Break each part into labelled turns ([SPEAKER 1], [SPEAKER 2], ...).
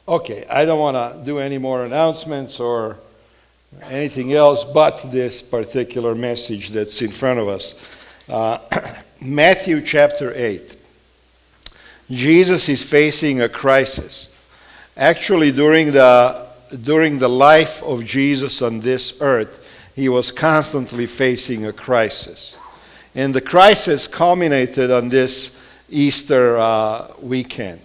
[SPEAKER 1] Okay, I don't want to do any more announcements or anything else but this particular message that's in front of us. Matthew chapter 8. Jesus is facing a crisis. Actually, during the life of Jesus on this earth, he was constantly facing a crisis. And the crisis culminated on this Easter weekend.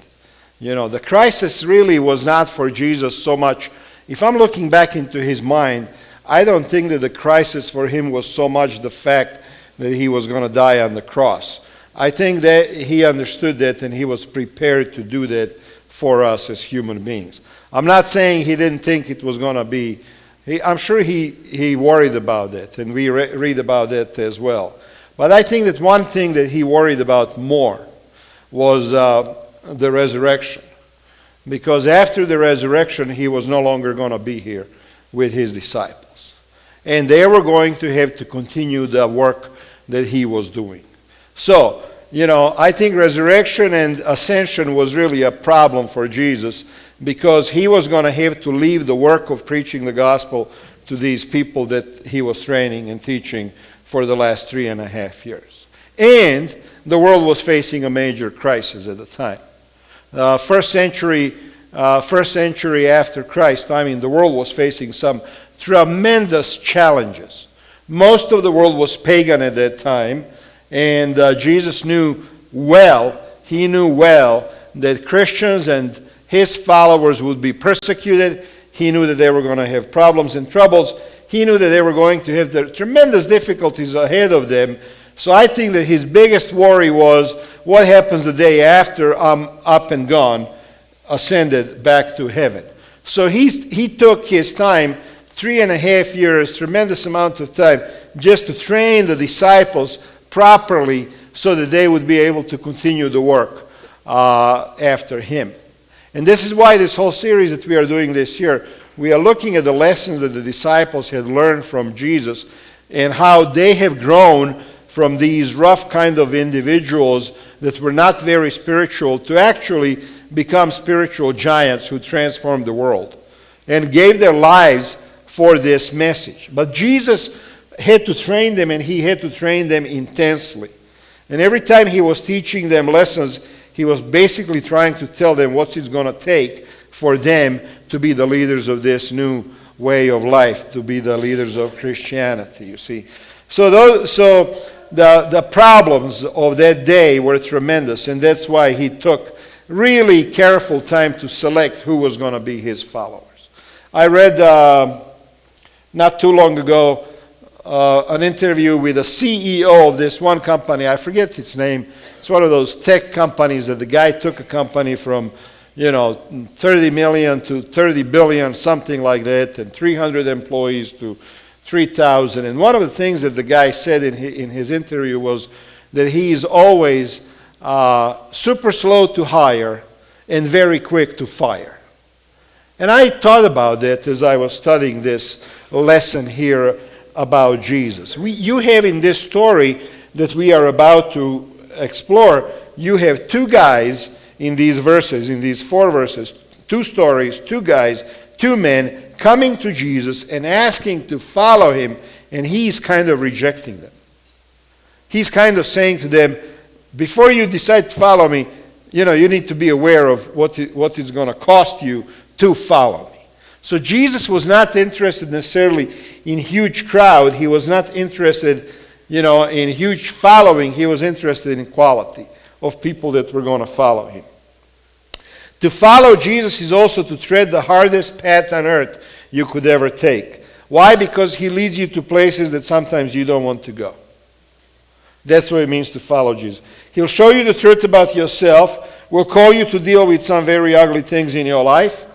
[SPEAKER 1] You know, the crisis really was not for Jesus so much. If I'm looking back into his mind, I don't think that the crisis for him was so much the fact that he was going to die on the cross. I think that he understood that and he was prepared to do that for us as human beings. I'm not saying he didn't think it was going to be. I'm sure he worried about it, and we read about that as well. But I think that one thing that he worried about more was the resurrection. Because after the resurrection, he was no longer going to be here with his disciples. And they were going to have to continue the work that he was doing. So, you know, I think resurrection and ascension was really a problem for Jesus because he was going to have to leave the work of preaching the gospel to these people that he was training and teaching for the last 3.5 years. And the world was facing a major crisis at the time. First century after Christ, the world was facing some tremendous challenges. Most of the world was pagan at that time, and Jesus knew well that Christians and his followers would be persecuted. He knew that they were going to have problems and troubles. He knew that they were going to have the tremendous difficulties ahead of them. So I think that his biggest worry was what happens the day after I'm up and gone, ascended back to heaven. So he took his time, 3.5 years, tremendous amount of time, just to train the disciples properly so that they would be able to continue the work after him. And this is why this whole series that we are doing this year, we are looking at the lessons that the disciples had learned from Jesus and how they have grown from these rough kind of individuals that were not very spiritual to actually become spiritual giants who transformed the world and gave their lives for this message. But Jesus had to train them, and he had to train them intensely. And every time he was teaching them lessons, he was basically trying to tell them what it's going to take for them to be the leaders of this new way of life, to be the leaders of Christianity, you see. So the problems of that day were tremendous, and that's why he took really careful time to select who was going to be his followers. I read not too long ago an interview with the CEO of this one company. I forget its name. It's one of those tech companies that the guy took a company from, 30 million to 30 billion, something like that, and 300 employees to 3,000. And one of the things that the guy said in his interview was that he is always super slow to hire and very quick to fire. And I thought about that as I was studying this lesson here about Jesus. You have in this story that we are about to explore, you have two guys in these verses, in these 4 verses, 2 stories, 2 guys, 2 men coming to Jesus and asking to follow him, and he's kind of rejecting them. He's kind of saying to them, before you decide to follow me, you need to be aware of what it's going to cost you to follow me. So Jesus was not interested necessarily in huge crowd. He was not interested, in huge following. He was interested in quality of people that were going to follow him. To follow Jesus is also to tread the hardest path on earth you could ever take. Why? Because he leads you to places that sometimes you don't want to go. That's what it means to follow Jesus. He'll show you the truth about yourself, will call you to deal with some very ugly things in your life.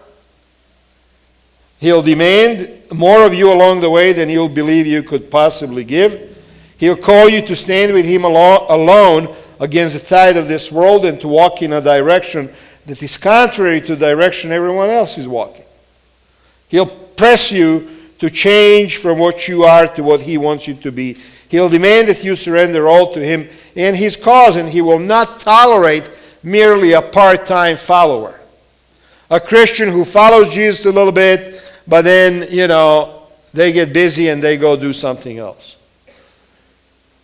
[SPEAKER 1] He'll demand more of you along the way than you'll believe you could possibly give. He'll call you to stand with him alone against the tide of this world and to walk in a direction that is contrary to the direction everyone else is walking. He'll press you to change from what you are to what he wants you to be. He'll demand that you surrender all to him and his cause, and he will not tolerate merely a part-time follower. A Christian who follows Jesus a little bit, but then, they get busy and they go do something else.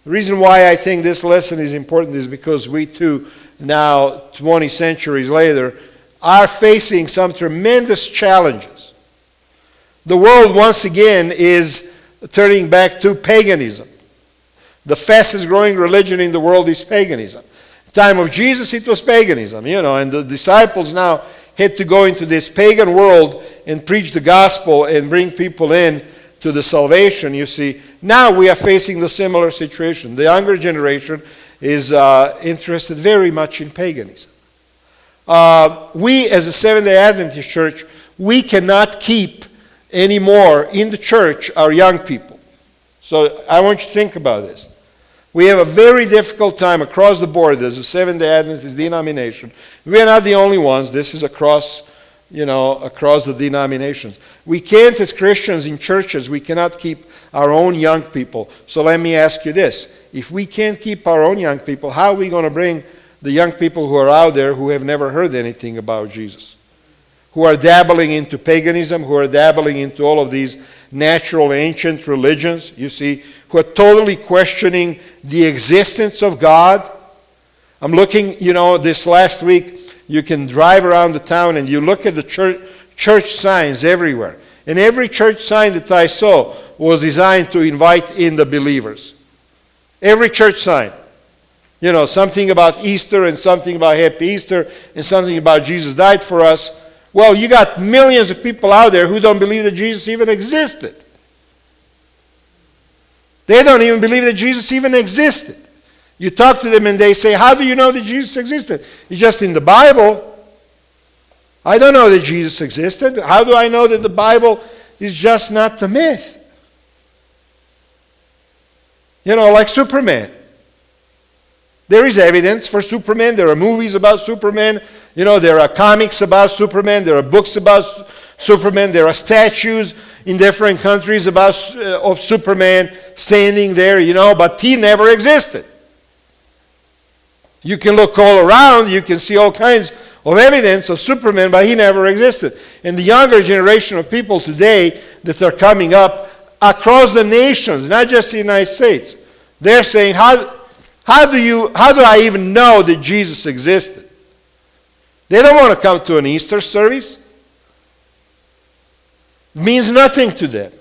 [SPEAKER 1] The reason why I think this lesson is important is because we too, now 20 centuries later, are facing some tremendous challenges. The world once again is turning back to paganism. The fastest growing religion in the world is paganism. Time of Jesus, it was paganism, and the disciples now had to go into this pagan world and preach the gospel and bring people in to the salvation, you see. Now we are facing the similar situation. The younger generation is interested very much in paganism. We as a Seventh-day Adventist church, we cannot keep anymore in the church our young people. So I want you to think about this. We have a very difficult time across the board as a Seventh-day Adventist denomination. We are not the only ones. This is across the denominations. We can't, as Christians in churches, we cannot keep our own young people. So let me ask you this. If we can't keep our own young people, how are we going to bring the young people who are out there who have never heard anything about Jesus? Who are dabbling into paganism, who are dabbling into all of these natural ancient religions, you see, who are totally questioning the existence of God. I'm looking, this last week, you can drive around the town and you look at the church signs everywhere. And every church sign that I saw was designed to invite in the believers. Every church sign. Something about Easter and something about Happy Easter and something about Jesus died for us. Well, you got millions of people out there who don't believe that Jesus even existed. They don't even believe that Jesus even existed. You talk to them and they say, how do you know that Jesus existed? It's just in the Bible. I don't know that Jesus existed. How do I know that the Bible is just not a myth? Like Superman. There is evidence for Superman. There are movies about Superman. There are comics about Superman. There are books about Superman. There are statues in different countries of Superman standing there, but he never existed. You can look all around. You can see all kinds of evidence of Superman, but he never existed. And the younger generation of people today that are coming up across the nations, not just the United States, they're saying, how do I even know that Jesus existed? They don't want to come to an Easter service. It means nothing to them.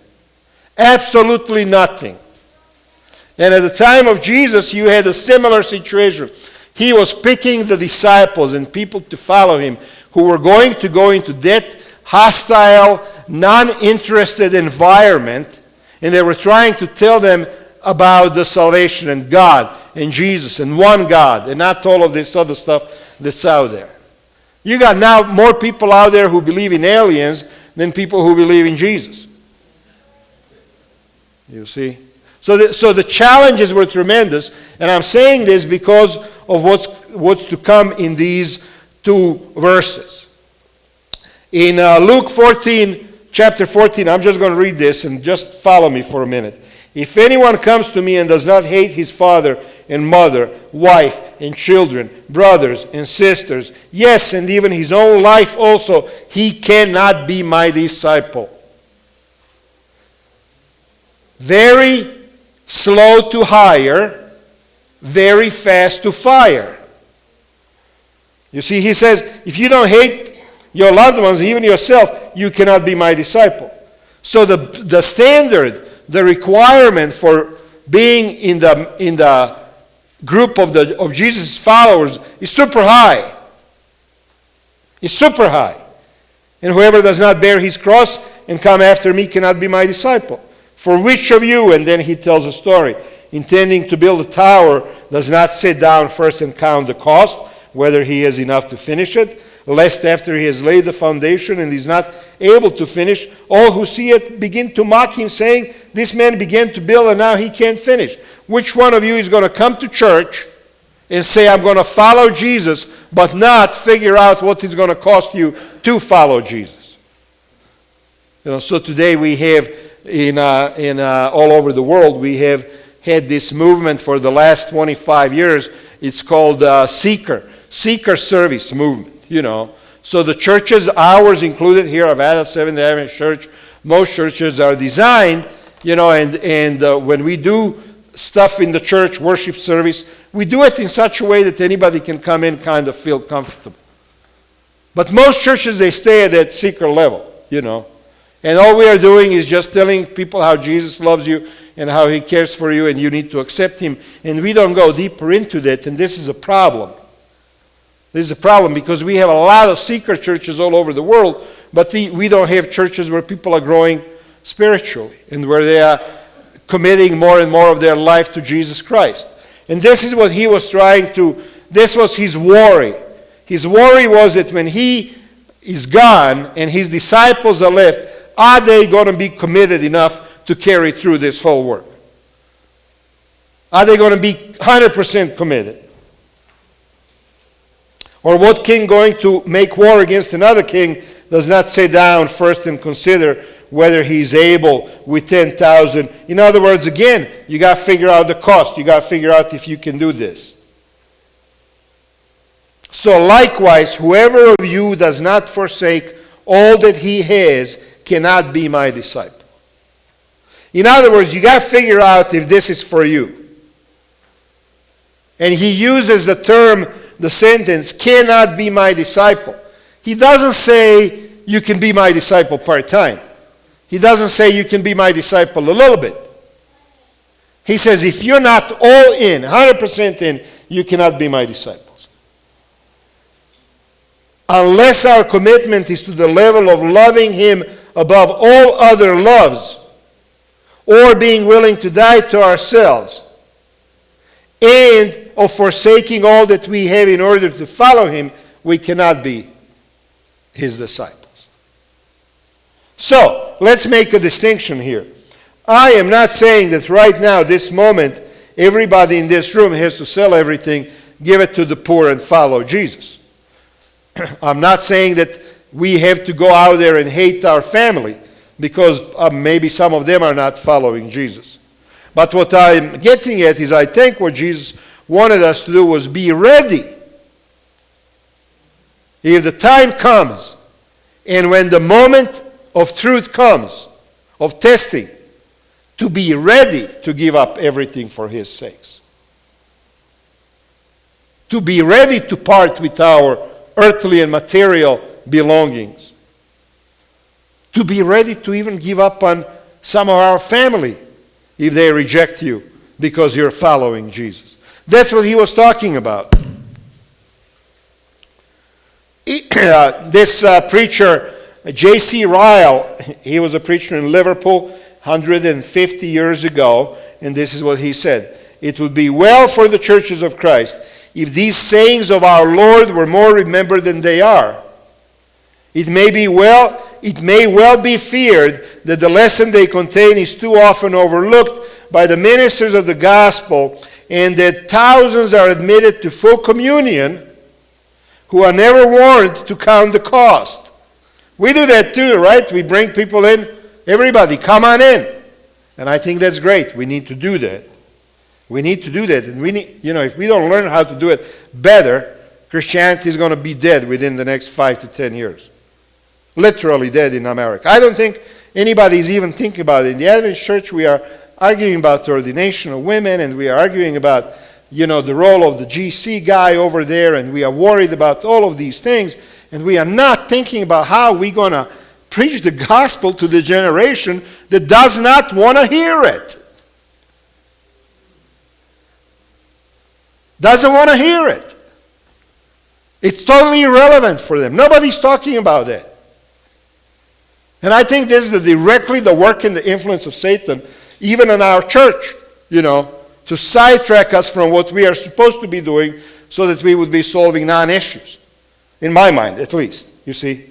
[SPEAKER 1] Absolutely nothing. And at the time of Jesus, you had a similar situation. He was picking the disciples and people to follow him who were going to go into that hostile, non-interested environment, and they were trying to tell them about the salvation and God and Jesus and one God and not all of this other stuff that's out there. You got now more people out there who believe in aliens than people who believe in Jesus. You see? So the challenges were tremendous, and I'm saying this because of what's to come in these two verses. In Luke 14, chapter 14, I'm just going to read this and just follow me for a minute. If anyone comes to me and does not hate his father and mother, wife and children, brothers and sisters, yes, and even his own life also, he cannot be my disciple. Very slow to hire, very fast to fire. You see, he says, if you don't hate your loved ones, even yourself, you cannot be my disciple. So the standard, the requirement for being in the group of Jesus' followers is super high. It's super high. And whoever does not bear his cross and come after me cannot be my disciple. For which of you, and then he tells a story, intending to build a tower, does not sit down first and count the cost, whether he has enough to finish it, lest after he has laid the foundation and is not able to finish, all who see it begin to mock him, saying, this man began to build and now he can't finish. Which one of you is going to come to church and say, I'm going to follow Jesus, but not figure out what it's going to cost you to follow Jesus? So today we have in all over the world, we have had this movement for the last 25 years. It's called Seeker Service Movement. So the churches, ours included here, Nevada Seventh-day Adventist Church, most churches are designed, and when we do stuff in the church, worship service, we do it in such a way that anybody can come in kind of feel comfortable. But most churches, they stay at that secret level, And all we are doing is just telling people how Jesus loves you and how he cares for you and you need to accept him. And we don't go deeper into that, and this is a problem. This is a problem because we have a lot of secret churches all over the world, but we don't have churches where people are growing spiritually and where they are committing more and more of their life to Jesus Christ. And this is what he was this was his worry. His worry was that when he is gone and his disciples are left, are they going to be committed enough to carry through this whole work? Are they going to be 100% committed? Or what king going to make war against another king does not sit down first and consider whether he's able with 10,000? In other words, again, you got to figure out the cost. You got to figure out if you can do this. So likewise, whoever of you does not forsake all that he has cannot be my disciple. In other words, you got to figure out if this is for you. And he uses the sentence, cannot be my disciple. He doesn't say you can be my disciple part-time. He doesn't say you can be my disciple a little bit. He says if you're not all in, 100% in, you cannot be my disciples. Unless our commitment is to the level of loving him above all other loves, or being willing to die to ourselves, and of forsaking all that we have in order to follow him, we cannot be his disciples. So, let's make a distinction here. I am not saying that right now, this moment, everybody in this room has to sell everything, give it to the poor, and follow Jesus. I'm not saying that we have to go out there and hate our family because maybe some of them are not following Jesus. But what I'm getting at is I think what Jesus wanted us to do was be ready. If the time comes, and when the moment of truth comes, of testing, to be ready to give up everything for his sakes. To be ready to part with our earthly and material belongings. To be ready to even give up on some of our family if they reject you because you're following Jesus. That's what he was talking about. This preacher, J.C. Ryle, he was a preacher in Liverpool 150 years ago, and this is what he said. It would be well for the churches of Christ if these sayings of our Lord were more remembered than they are. It may well be feared that the lesson they contain is too often overlooked by the ministers of the gospel, and that thousands are admitted to full communion who are never warned to count the cost. We do that too, right? We bring people in. Everybody, come on in. And I think that's great. We need to do that. We need to do that. And we need, if we don't learn how to do it better, Christianity is going to be dead within the next 5 to 10 years. Literally dead in America. I don't think anybody is even thinking about it. In the Adventist Church, we are arguing about the ordination of women, and we are arguing about, the role of the GC guy over there, and we are worried about all of these things, and we are not thinking about how we're going to preach the gospel to the generation that does not want to hear it. Doesn't want to hear it. It's totally irrelevant for them. Nobody's talking about that. And I think this is directly the work and the influence of Satan, even in our church, to sidetrack us from what we are supposed to be doing so that we would be solving non-issues. In my mind, at least, you see.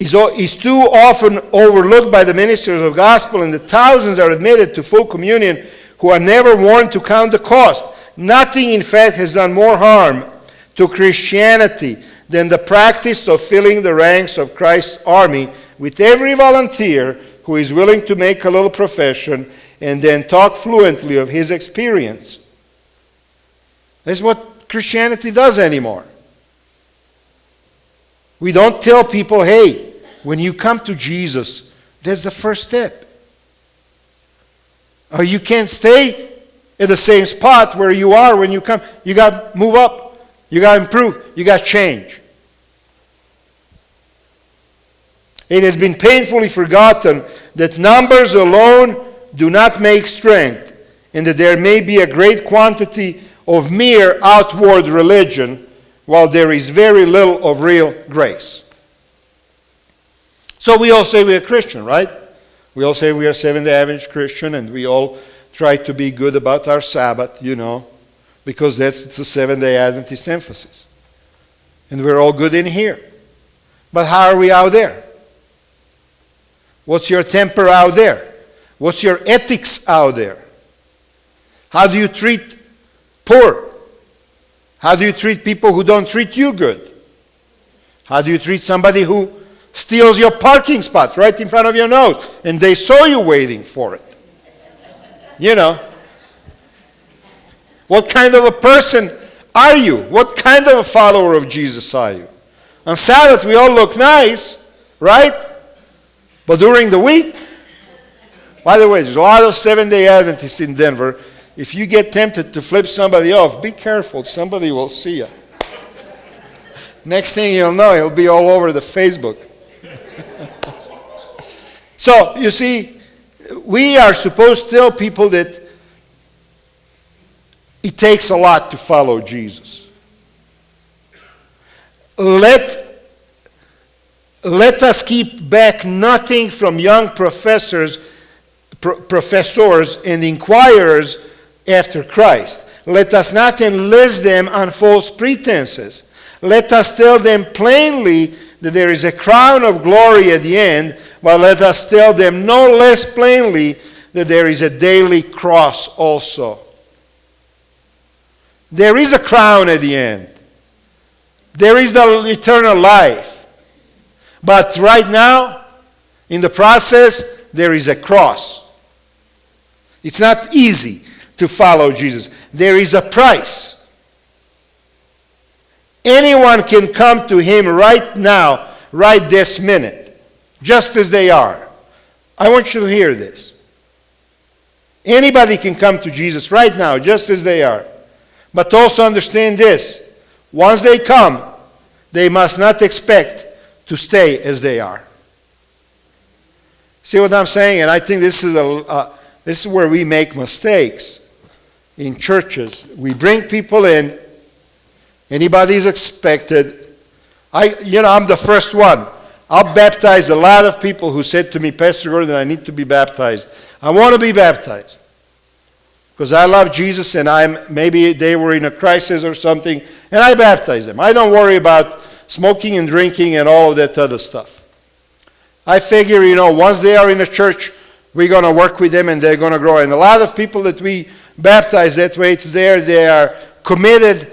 [SPEAKER 1] Is too often overlooked by the ministers of the gospel, and the thousands are admitted to full communion who are never warned to count the cost. Nothing, in fact, has done more harm to Christianity than the practice of filling the ranks of Christ's army with every volunteer who is willing to make a little profession and then talk fluently of his experience. That's what Christianity does anymore. We don't tell people, hey, when you come to Jesus, that's the first step. Or you can't stay at the same spot where you are when you come. You got to move up. You got to improve. You got to change. It has been painfully forgotten that numbers alone do not make strength, and that there may be a great quantity of mere outward religion, while there is very little of real grace. So we all say we are Christian, right? We all say we are Seventh-day Adventist Christian, and we all try to be good about our Sabbath, because it's a Seventh-day Adventist emphasis. And we're all good in here. But how are we out there? What's your temper out there? What's your ethics out there? How do you treat poor? How do you treat people who don't treat you good? How do you treat somebody who steals your parking spot right in front of your nose and they saw you waiting for it? What kind of a person are you? What kind of a follower of Jesus are you? On Sabbath we all look nice, right? But during the week, by the way, there's a lot of Seventh-day Adventists in Denver. If you get tempted to flip somebody off, be careful. Somebody will see you. Next thing you'll know, it'll be all over the Facebook. So, you see, we are supposed to tell people that it takes a lot to follow Jesus. Let us keep back nothing from young professors and inquirers after Christ. Let us not enlist them on false pretenses. Let us tell them plainly that there is a crown of glory at the end, but let us tell them no less plainly that there is a daily cross also. There is a crown at the end. There is the eternal life. But right now, in the process, there is a cross. It's not easy to follow Jesus. There is a price. Anyone can come to him right now, right this minute, just as they are. I want you to hear this. Anybody can come to Jesus right now, just as they are. But also understand this. Once they come, they must not expect to stay as they are. See what I'm saying? And I think this is where we make mistakes in churches. We bring people in. Anybody is expected. I'm the first one. I'll baptize a lot of people who said to me, Pastor Gordon, I need to be baptized. I want to be baptized because I love Jesus, and maybe they were in a crisis or something, and I baptize them. I don't worry about smoking and drinking and all of that other stuff. I figure, once they are in a church, we're going to work with them and they're going to grow. And a lot of people that we baptize that way today, they are committed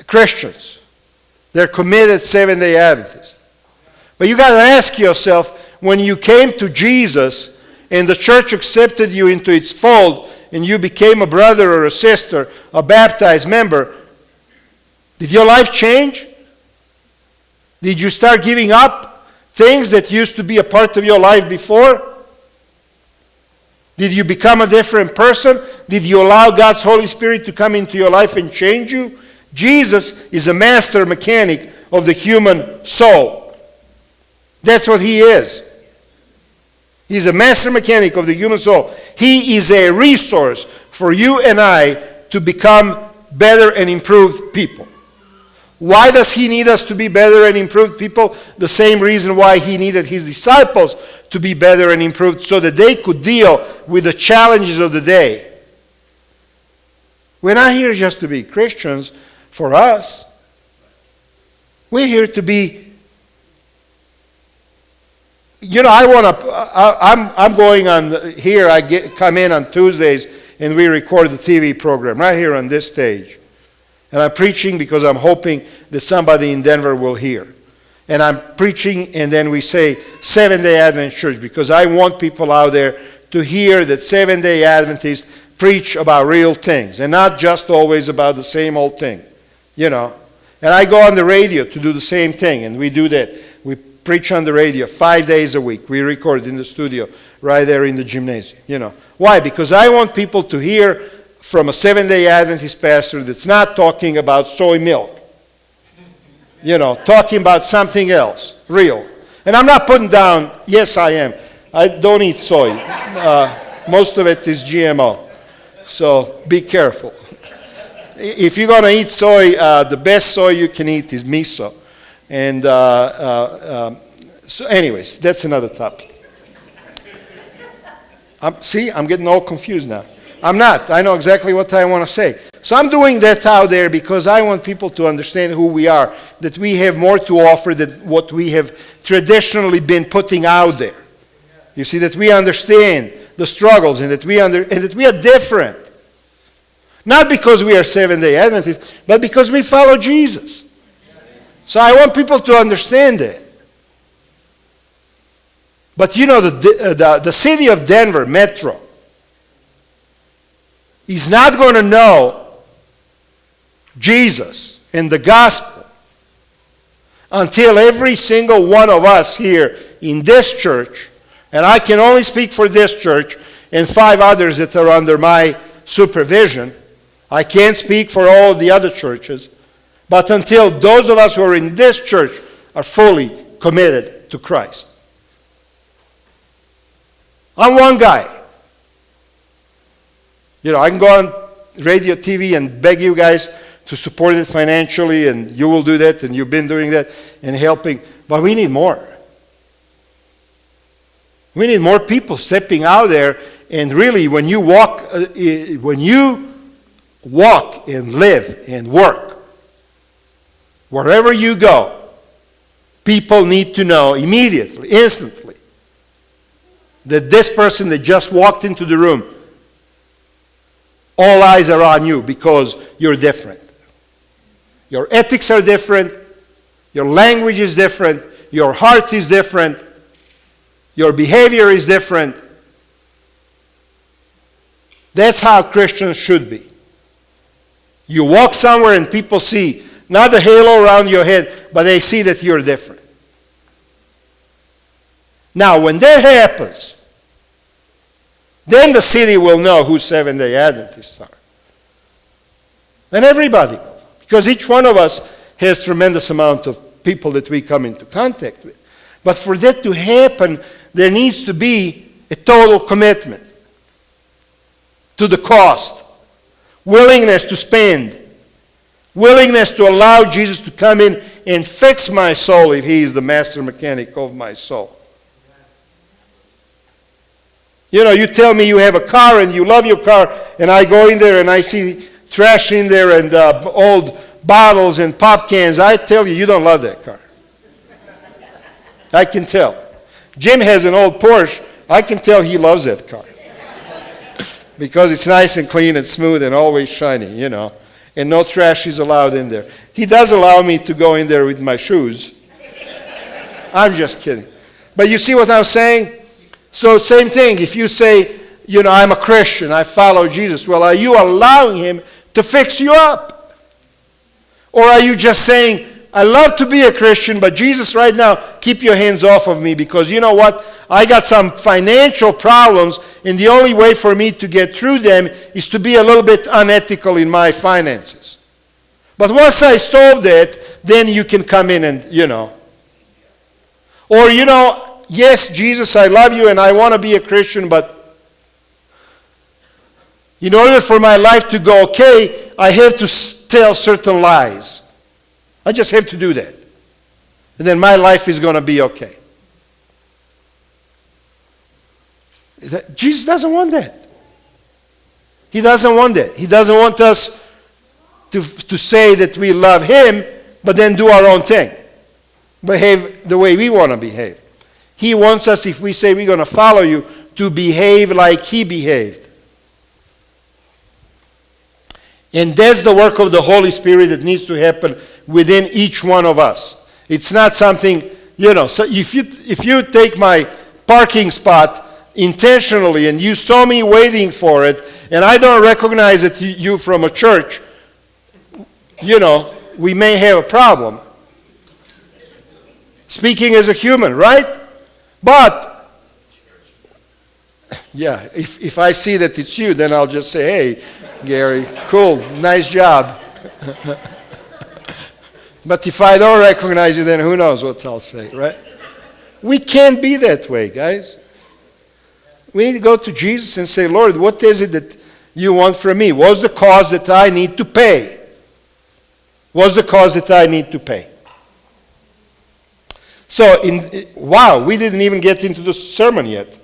[SPEAKER 1] Christians. They're committed Seventh-day Adventists. But you got to ask yourself, when you came to Jesus and the church accepted you into its fold and you became a brother or a sister, a baptized member, did your life change? Did you start giving up things that used to be a part of your life before? Did you become a different person? Did you allow God's Holy Spirit to come into your life and change you? Jesus is a master mechanic of the human soul. That's what he is. He's a master mechanic of the human soul. He is a resource for you and I to become better and improved people. Why does he need us to be better and improved people? The same reason why he needed his disciples to be better and improved, so that they could deal with the challenges of the day. We're not here just to be Christians for us. We're here to be, I'm going on here, come in on Tuesdays and we record the TV program right here on this stage. And I'm preaching because I'm hoping that somebody in Denver will hear. And I'm preaching, and then we say Seventh-day Adventist Church, because I want people out there to hear that Seventh-day Adventists preach about real things and not just always about the same old thing. you know. And I go on the radio to do the same thing, and we do that. We preach on the radio 5 days a week. We record in the studio right there in the gymnasium, you know. Why? Because I want people to hear from a Seventh-day Adventist pastor that's not talking about soy milk, you know, talking about something else, real. And I'm not putting down, yes, I am. I don't eat soy. Most of it is GMO. So be careful. If you're going to eat soy, the best soy you can eat is miso. And so anyways, that's another topic. I'm getting all confused now. I'm not. I know exactly what I want to say. So I'm doing that out there because I want people to understand who we are, that we have more to offer than what we have traditionally been putting out there. You see, that we understand the struggles and that we are different. Not because we are Seventh-day Adventists, but because we follow Jesus. So I want people to understand that. But you know, the city of Denver, Metro, is not going to know Jesus and the gospel until every single one of us here in this church, and I can only speak for this church and 5 others that are under my supervision. I can't speak for all the other churches, but until those of us who are in this church are fully committed to Christ. I'm one guy. You know, I can go on radio, TV, and beg you guys to support it financially, and you will do that, and you've been doing that and helping, but we need more. We need more people stepping out there, and really, when you walk and live and work, wherever you go, people need to know immediately, instantly, that this person that just walked into the room, all eyes are on you because you're different. Your ethics are different. Your language is different. Your heart is different. Your behavior is different. That's how Christians should be. You walk somewhere and people see not the halo around your head, but they see that you're different. Now, when that happens, then the city will know who Seventh-day Adventists are. And everybody will. Because each one of us has tremendous amount of people that we come into contact with. But for that to happen, there needs to be a total commitment to the cost. Willingness to spend. Willingness to allow Jesus to come in and fix my soul if He is the master mechanic of my soul. You know, you tell me you have a car and you love your car, and I go in there and I see trash in there and old bottles and pop cans. I tell you, you don't love that car. I can tell. Jim has an old Porsche. I can tell he loves that car. Because it's nice and clean and smooth and always shiny, you know. And no trash is allowed in there. He does allow me to go in there with my shoes. I'm just kidding. But you see what I'm saying? So same thing, if you say, you know, I'm a Christian, I follow Jesus, well, are you allowing Him to fix you up? Or are you just saying, I love to be a Christian, but Jesus, right now, keep your hands off of me because you know what? I got some financial problems, and the only way for me to get through them is to be a little bit unethical in my finances. But once I solve that, then you can come in and, you know. Or, you know, yes, Jesus, I love you and I want to be a Christian, but in order for my life to go okay, I have to tell certain lies. I just have to do that. And then my life is going to be okay. Jesus doesn't want that. He doesn't want that. He doesn't want us to say that we love Him, but then do our own thing. Behave the way we want to behave. He wants us, if we say we're going to follow you, to behave like He behaved. And that's the work of the Holy Spirit that needs to happen within each one of us. It's not something, you know, so if you take my parking spot intentionally and you saw me waiting for it and I don't recognize that you from a church, you know, we may have a problem. Speaking as a human, right? But, yeah, if I see that it's you, then I'll just say, hey, Gary, cool, nice job. But if I don't recognize you, then who knows what I'll say, right? We can't be that way, guys. We need to go to Jesus and say, Lord, what is it that you want from me? What's the cost that I need to pay? What's the cost that I need to pay? So, wow, we didn't even get into the sermon yet.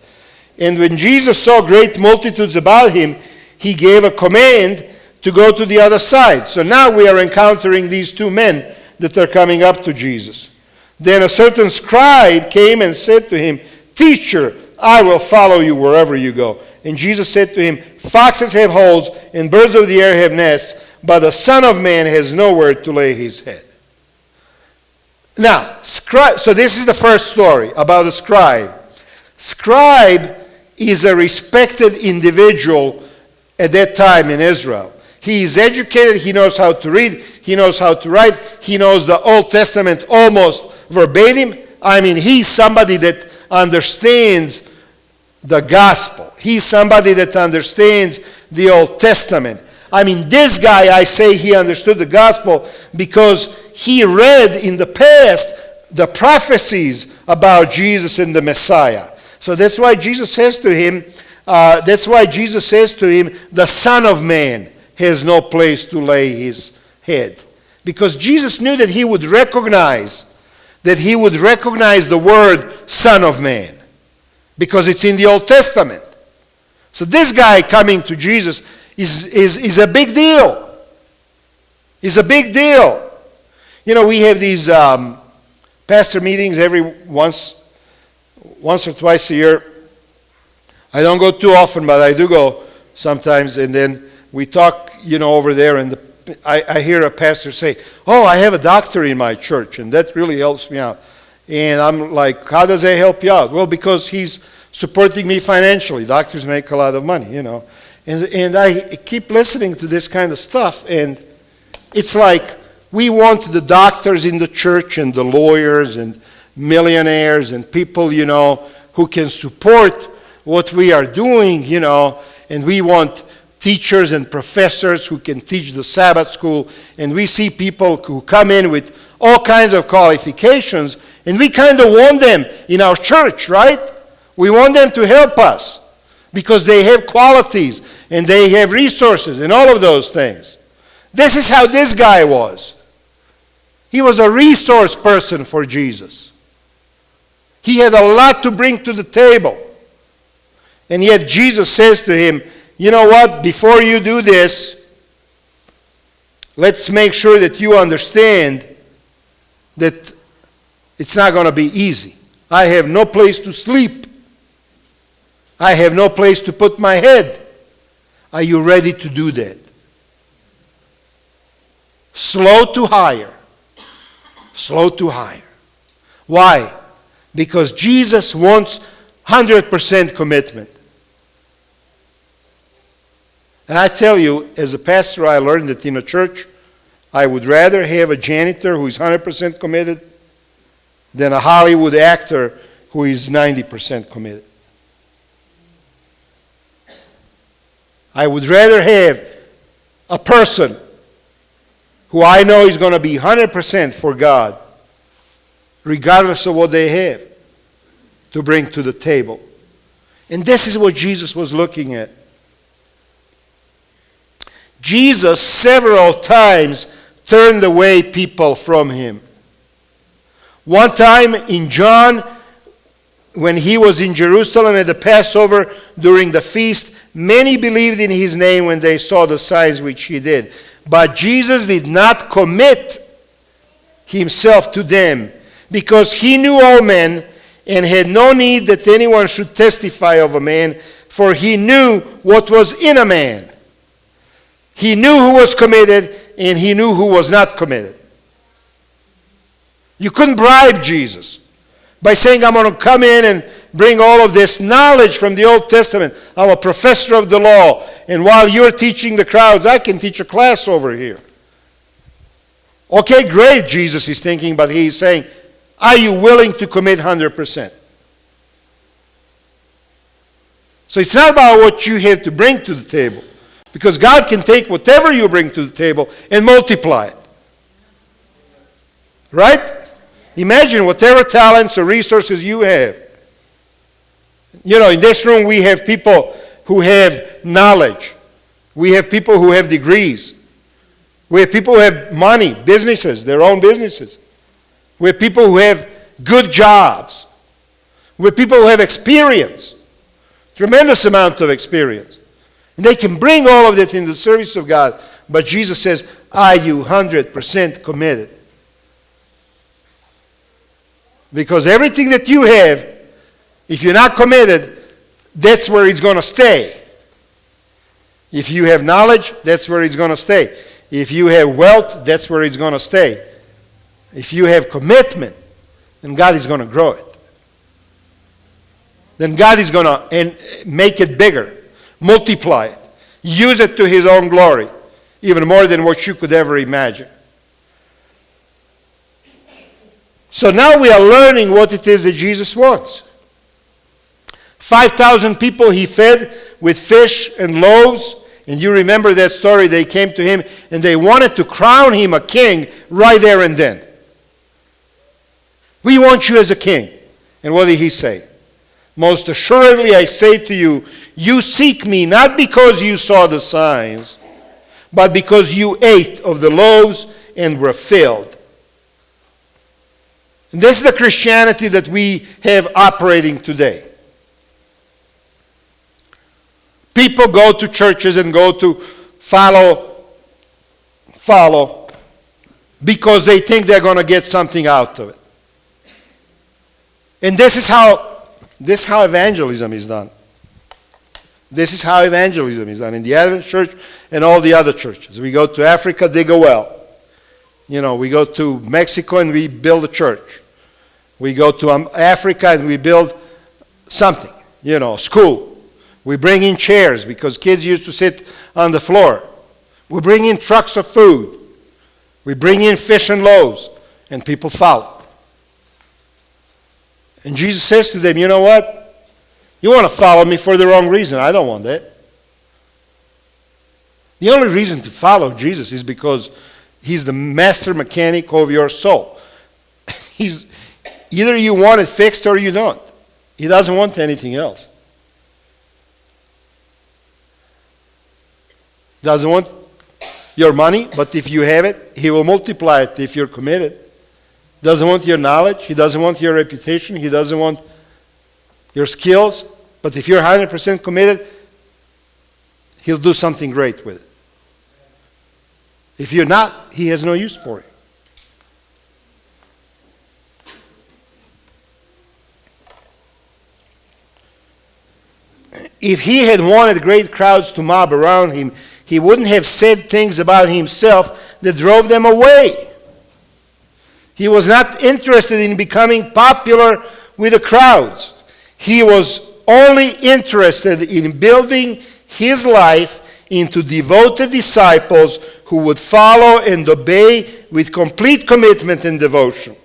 [SPEAKER 1] And when Jesus saw great multitudes about him, he gave a command to go to the other side. So now we are encountering these two men that are coming up to Jesus. Then a certain scribe came and said to him, Teacher, I will follow you wherever you go. And Jesus said to him, Foxes have holes and birds of the air have nests, but the Son of Man has nowhere to lay his head. Now, so this is the first story about the scribe. Scribe is a respected individual at that time in Israel. He is educated, he knows how to read, he knows how to write, he knows the Old Testament almost verbatim. I mean, he's somebody that understands the gospel. He's somebody that understands the Old Testament. I mean, this guy, I say he understood the gospel because he read in the past the prophecies about Jesus and the Messiah. So that's why Jesus says to him, the Son of Man has no place to lay his head. Because Jesus knew that he would recognize the word Son of Man. Because it's in the Old Testament. So this guy coming to Jesus is a big deal. It's a big deal. You know, we have these pastor meetings every once or twice a year. I don't go too often, but I do go sometimes, and then we talk, over there, and I hear a pastor say, oh, I have a doctor in my church, and that really helps me out. And I'm like, how does that help you out? Well, because he's supporting me financially. Doctors make a lot of money, And I keep listening to this kind of stuff, and it's like we want the doctors in the church and the lawyers and millionaires and people, who can support what we are doing, and we want teachers and professors who can teach the Sabbath school, and we see people who come in with all kinds of qualifications, and we kind of want them in our church, right? We want them to help us because they have qualities and they have resources and all of those things. This is how this guy was. He was a resource person for Jesus. He had a lot to bring to the table. And yet Jesus says to him, you know what, before you do this, let's make sure that you understand that it's not going to be easy. I have no place to sleep. I have no place to put my head. Are you ready to do that? Slow to hire. Slow to hire. Why? Because Jesus wants 100% commitment. And I tell you, as a pastor, I learned that in a church, I would rather have a janitor who is 100% committed than a Hollywood actor who is 90% committed. I would rather have a person who I know is going to be 100% for God, regardless of what they have to bring to the table. And this is what Jesus was looking at. Jesus several times turned away people from him. One time in John, when he was in Jerusalem at the Passover during the feast, many believed in his name when they saw the signs which he did. But Jesus did not commit himself to them because he knew all men and had no need that anyone should testify of a man, for he knew what was in a man. He knew who was committed and he knew who was not committed. You couldn't bribe Jesus by saying, I'm going to come in and bring all of this knowledge from the Old Testament. I'm a professor of the law, and while you're teaching the crowds, I can teach a class over here. Okay, great, Jesus is thinking, but he's saying, are you willing to commit 100%? So it's not about what you have to bring to the table, because God can take whatever you bring to the table and multiply it. Right? Imagine whatever talents or resources you have. You know, in this room we have people who have knowledge. We have people who have degrees. We have people who have money, businesses, their own businesses. We have people who have good jobs. We have people who have experience, tremendous amount of experience. And they can bring all of that in the service of God. But Jesus says, are you 100% committed? Because everything that you have, if you're not committed, that's where it's going to stay. If you have knowledge, that's where it's going to stay. If you have wealth, that's where it's going to stay. If you have commitment, then God is going to grow it. Then God is going to make it bigger, multiply it, use it to His own glory, even more than what you could ever imagine. So now we are learning what it is that Jesus wants. 5,000 people He fed with fish and loaves. And you remember that story. They came to Him and they wanted to crown Him a king right there and then. We want you as a king. And what did He say? Most assuredly I say to you, you seek me not because you saw the signs, but because you ate of the loaves and were filled. And this is the Christianity that we have operating today. People go to churches and go to follow, because they think they're going to get something out of it. And this is how evangelism is done. This is how evangelism is done in the Advent Church and all the other churches. We go to Africa, dig a well. You know, we go to Mexico and we build a church. We go to Africa and we build something, you know, school. We bring in chairs because kids used to sit on the floor. We bring in trucks of food. We bring in fish and loaves, and people follow. And Jesus says to them, you know what? You want to follow me for the wrong reason. I don't want that. The only reason to follow Jesus is because He's the master mechanic of your soul. Either you want it fixed or you don't. He doesn't want anything else. Doesn't want your money, but if you have it, He will multiply it if you're committed. Doesn't want your knowledge. He doesn't want your reputation. He doesn't want your skills. But if you're 100% committed, He'll do something great with it. If you're not, He has no use for you. If He had wanted great crowds to mob around Him, He wouldn't have said things about Himself that drove them away. He was not interested in becoming popular with the crowds. He was only interested in building His life into devoted disciples who would follow and obey with complete commitment and devotion,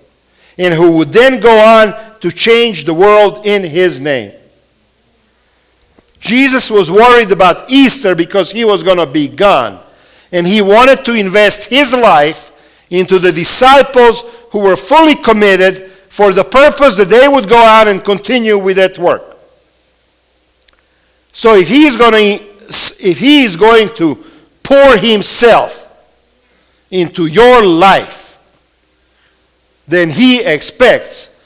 [SPEAKER 1] and who would then go on to change the world in His name. Jesus was worried about Easter because He was going to be gone. And He wanted to invest His life into the disciples who were fully committed for the purpose that they would go out and continue with that work. So if He is going to pour Himself into your life, then He expects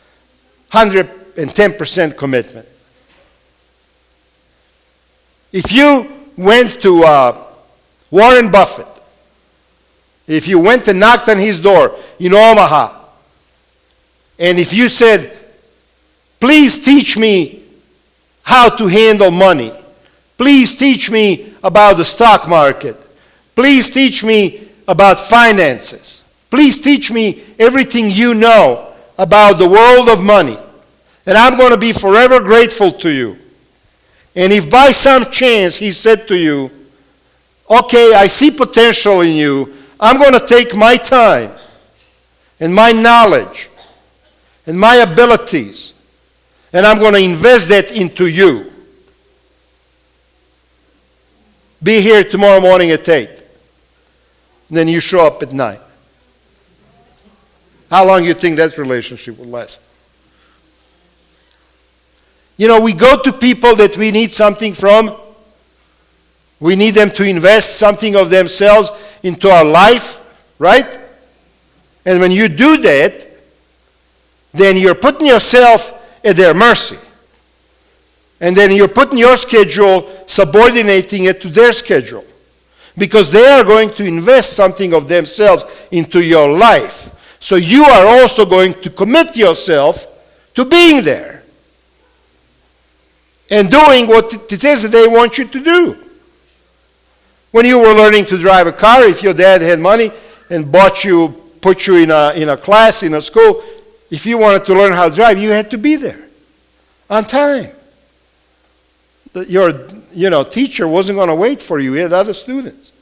[SPEAKER 1] 110% commitment. If you went to Warren Buffett, if you went and knocked on his door in Omaha, and if you said, please teach me how to handle money, please teach me about the stock market, please teach me about finances, please teach me everything you know about the world of money, and I'm going to be forever grateful to you. And if by some chance He said to you, okay, I see potential in you, I'm going to take my time and my knowledge and my abilities, and I'm going to invest that into you. Be here tomorrow morning at 8. And then you show up at 9. How long do you think that relationship will last? You know, we go to people that we need something from. We need them to invest something of themselves into our life, right? And when you do that, then you're putting yourself at their mercy. And then you're putting your schedule, subordinating it to their schedule. Because they are going to invest something of themselves into your life. So you are also going to commit yourself to being there. And doing what it is that they want you to do. When you were learning to drive a car, if your dad had money and put you in a class, in a school, if you wanted to learn how to drive, you had to be there on time. Your teacher wasn't going to wait for you. He had other students.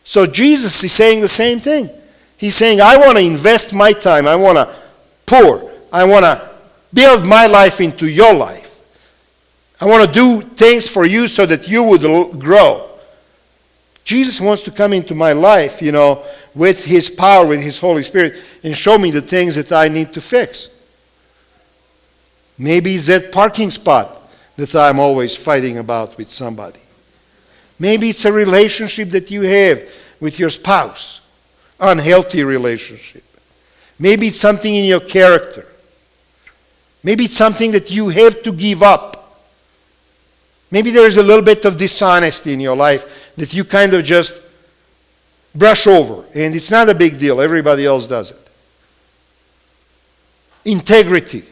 [SPEAKER 1] So Jesus is saying the same thing. He's saying, I want to invest my time. I want to pour. I want to build my life into your life. I want to do things for you so that you would grow. Jesus wants to come into my life, with His power, with His Holy Spirit, and show me the things that I need to fix. Maybe it's that parking spot that I'm always fighting about with somebody. Maybe it's a relationship that you have with your spouse, unhealthy relationship. Maybe it's something in your character. Maybe it's something that you have to give up. Maybe there's a little bit of dishonesty in your life that you kind of just brush over, and it's not a big deal. Everybody else does it. Integrity.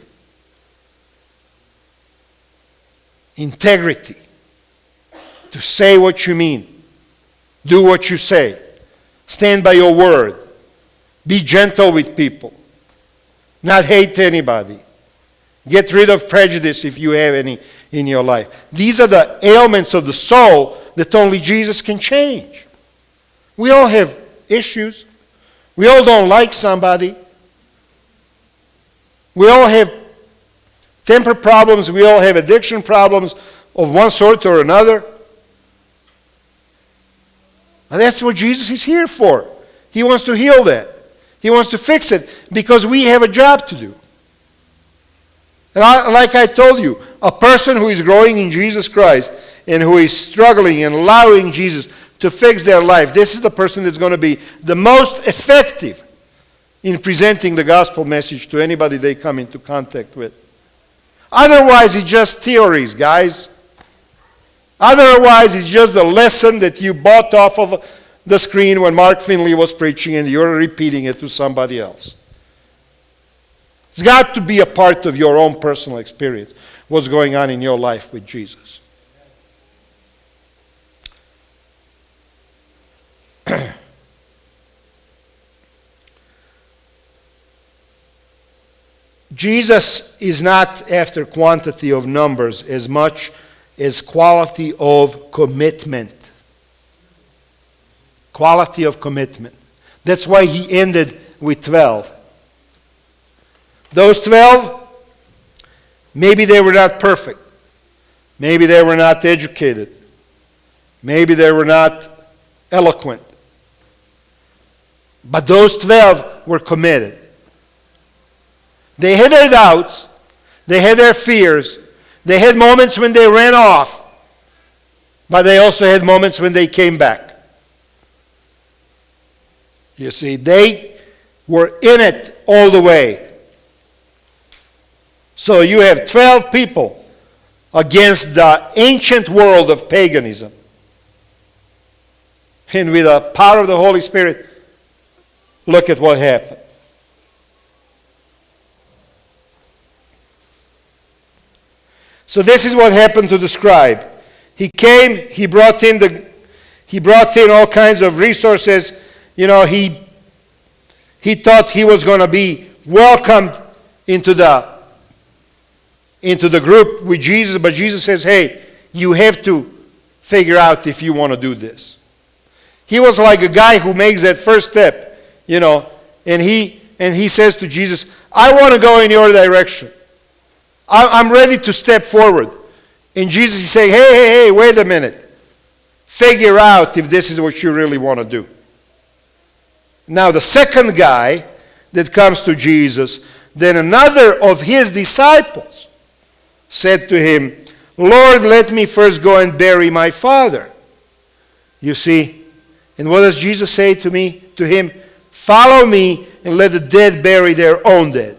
[SPEAKER 1] Integrity. To say what you mean. Do what you say. Stand by your word. Be gentle with people. Not hate anybody. Get rid of prejudice if you have any in your life. These are the ailments of the soul that only Jesus can change. We all have issues. We all don't like somebody. We all have temper problems. We all have addiction problems of one sort or another. And that's what Jesus is here for. He wants to heal that. He wants to fix it because we have a job to do. And like I told you, a person who is growing in Jesus Christ and who is struggling and allowing Jesus to fix their life, this is the person that's going to be the most effective in presenting the gospel message to anybody they come into contact with. Otherwise, it's just theories, guys. Otherwise, it's just a lesson that you bought off of the screen when Mark Finley was preaching and you're repeating it to somebody else. It's got to be a part of your own personal experience, what's going on in your life with Jesus. Jesus is not after quantity of numbers as much as quality of commitment. Quality of commitment. That's why he ended with 12. Those 12, maybe they were not perfect. Maybe they were not educated. Maybe they were not eloquent. But those 12 were committed. They had their doubts. They had their fears. They had moments when they ran off. But they also had moments when they came back. You see, they were in it all the way. So you have 12 people against the ancient world of paganism. And with the power of the Holy Spirit, look at what happened. So this is what happened to the scribe. He came, he brought in all kinds of resources. He thought he was going to be welcomed into the group with Jesus, but Jesus says, hey, you have to figure out if you want to do this. He was like a guy who makes that first step, and he and he says to Jesus, I want to go in your direction. I'm ready to step forward. And Jesus is saying, hey, wait a minute. Figure out if this is what you really want to do. Now the second guy that comes to Jesus, then another of his disciples said to him, Lord, let me first go and bury my father. You see, and what does Jesus say to him? Follow me and let the dead bury their own dead.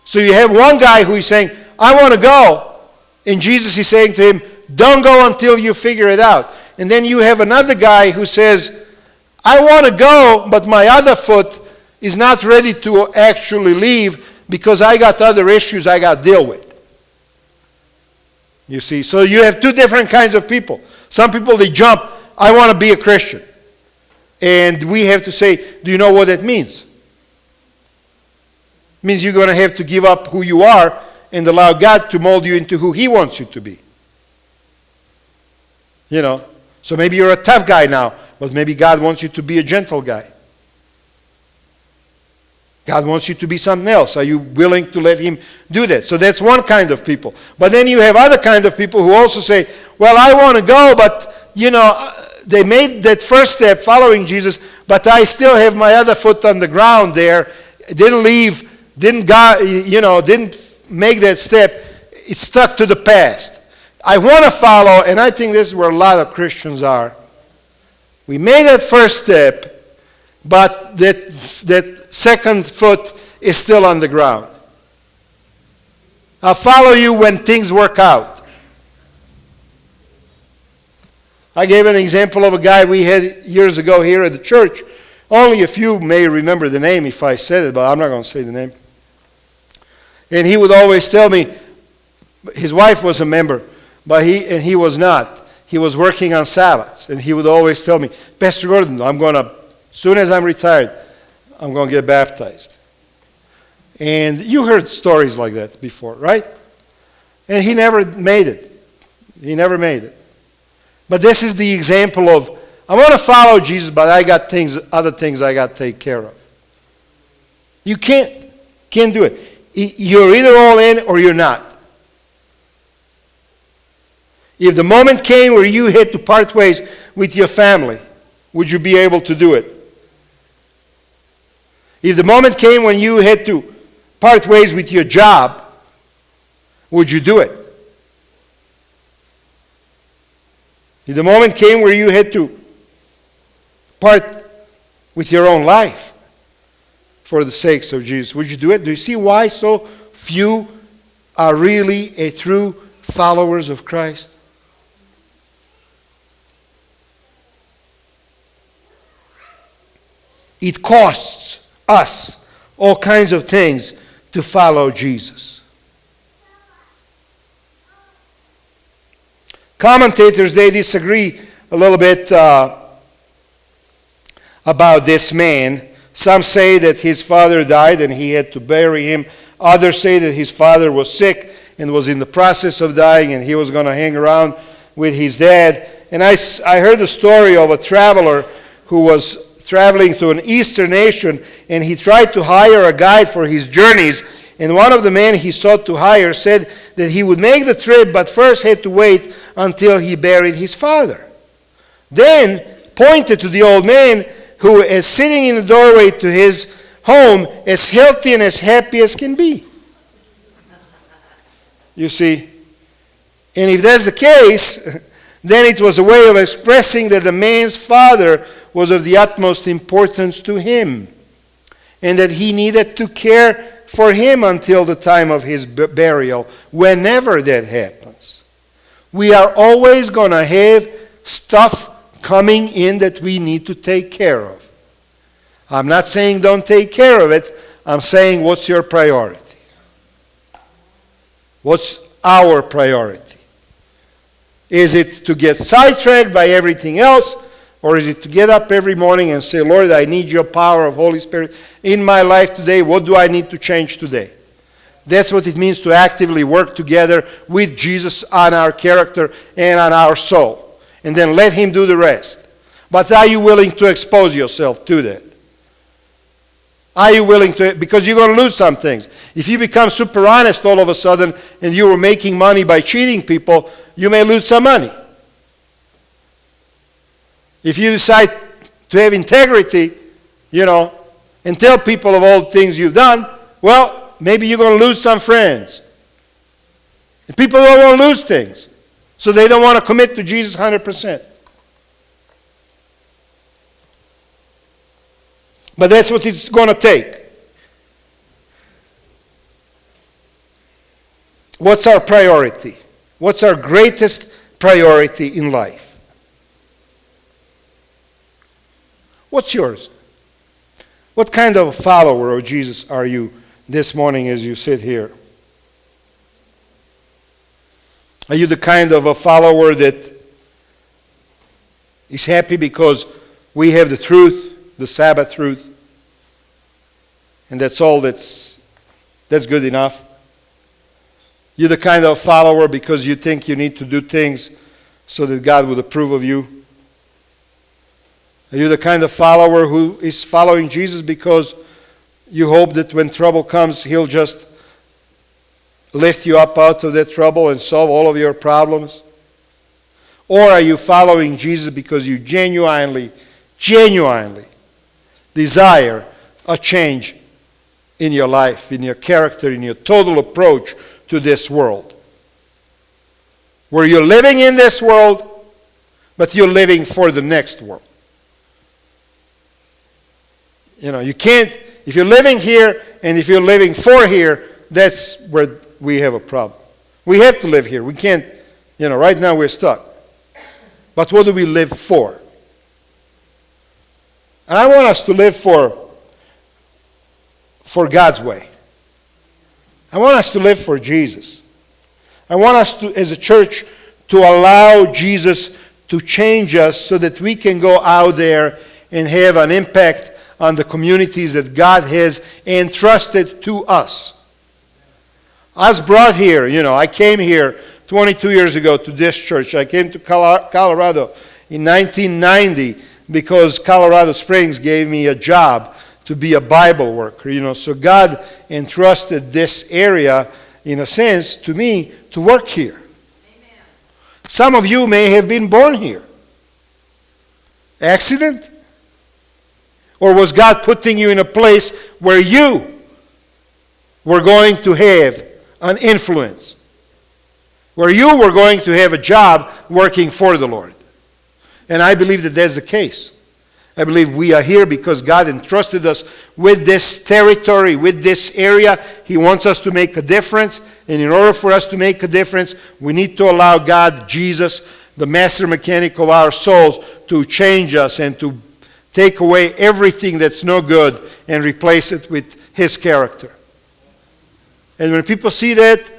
[SPEAKER 1] So you have one guy who is saying, I want to go. And Jesus is saying to him, don't go until you figure it out. And then you have another guy who says, I want to go, but my other foot is not ready to actually leave because I got other issues I got to deal with. You see, so you have two different kinds of people. Some people, they jump, I want to be a Christian. And we have to say, do you know what that means? It means you're going to have to give up who you are and allow God to mold you into who He wants you to be. You know, so maybe you're a tough guy now, but maybe God wants you to be a gentle guy. God wants you to be something else. Are you willing to let Him do that? So that's one kind of people. But then you have other kind of people who also say, well, I want to go, but, you know, they made that first step following Jesus, but I still have my other foot on the ground there. Didn't leave, didn't make that step. It's stuck to the past. I want to follow, and I think this is where a lot of Christians are. We made that first step, but that second foot is still on the ground. I'll follow you when things work out. I gave an example of a guy we had years ago here at the church. Only a few may remember the name if I said it, but I'm not going to say the name. And he would always tell me, his wife was a member, but he was not. He was working on Sabbaths, and he would always tell me, Pastor Gordon, as soon as I'm retired, I'm going to get baptized. And you heard stories like that before, right? And he never made it. He never made it. But this is the example of, I want to follow Jesus, but I got other things I got to take care of. You can't do it. You're either all in or you're not. If the moment came where you had to part ways with your family, would you be able to do it? If the moment came when you had to part ways with your job, would you do it? If the moment came where you had to part with your own life for the sakes of Jesus, would you do it? Do you see why so few are really a true followers of Christ? It costs us all kinds of things to follow Jesus. Commentators, they disagree a little bit about this man. Some say that his father died and he had to bury him. Others say that his father was sick and was in the process of dying and he was going to hang around with his dad. And I heard the story of a traveler who was traveling to an eastern nation, and he tried to hire a guide for his journeys. And one of the men he sought to hire said that he would make the trip, but first had to wait until he buried his father. Then pointed to the old man who is sitting in the doorway to his home, as healthy and as happy as can be. You see? And if that's the case, then it was a way of expressing that the man's father was of the utmost importance to him, and that he needed to care for him until the time of his burial, whenever that happens. We are always going to have stuff coming in that we need to take care of. I'm not saying don't take care of it. I'm saying, what's your priority? What's our priority? Is it to get sidetracked by everything else? Or is it to get up every morning and say, Lord, I need your power of Holy Spirit in my life today. What do I need to change today? That's what it means to actively work together with Jesus on our character and on our soul. And then let Him do the rest. But are you willing to expose yourself to that? Are you willing to? Because you're going to lose some things. If you become super honest all of a sudden and you were making money by cheating people, you may lose some money. If you decide to have integrity, and tell people of all the things you've done, well, maybe you're going to lose some friends. And people don't want to lose things, so they don't want to commit to Jesus 100%. But that's what it's going to take. What's our priority? What's our greatest priority in life? What's yours? What kind of a follower of Jesus are you this morning as you sit here? Are you the kind of a follower that is happy because we have the truth, the Sabbath truth, and that's all that's good enough? You're the kind of follower because you think you need to do things so that God would approve of you? Are you the kind of follower who is following Jesus because you hope that when trouble comes, He'll just lift you up out of that trouble and solve all of your problems? Or are you following Jesus because you genuinely desire a change in your life, in your character, in your total approach to this world? Where you're living in this world, but you're living for the next world. You can't, if you're living here and if you're living for here, that's where we have a problem. We have to live here. We can't, right now we're stuck. But what do we live for? And I want us to live for God's way. I want us to live for Jesus. I want us to, as a church, to allow Jesus to change us so that we can go out there and have an impact on the communities that God has entrusted to us. I was brought here, I came here 22 years ago to this church. I came to Colorado in 1990 because Colorado Springs gave me a job to be a Bible worker. So God entrusted this area, in a sense, to me to work here. Amen. Some of you may have been born here. Accident? Or was God putting you in a place where you were going to have an influence? Where you were going to have a job working for the Lord? And I believe that that's the case. I believe we are here because God entrusted us with this territory, with this area. He wants us to make a difference. And in order for us to make a difference, we need to allow God, Jesus, the master mechanic of our souls, to change us and to take away everything that's no good and replace it with His character. And when people see that,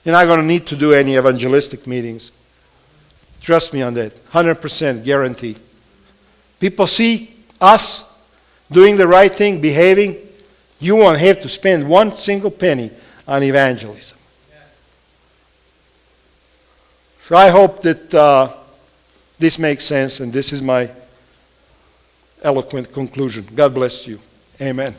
[SPEAKER 1] you're not going to need to do any evangelistic meetings. Trust me on that. 100% guarantee. People see us doing the right thing, behaving, you won't have to spend one single penny on evangelism. So I hope that this makes sense, and this is my eloquent conclusion. God bless you. Amen.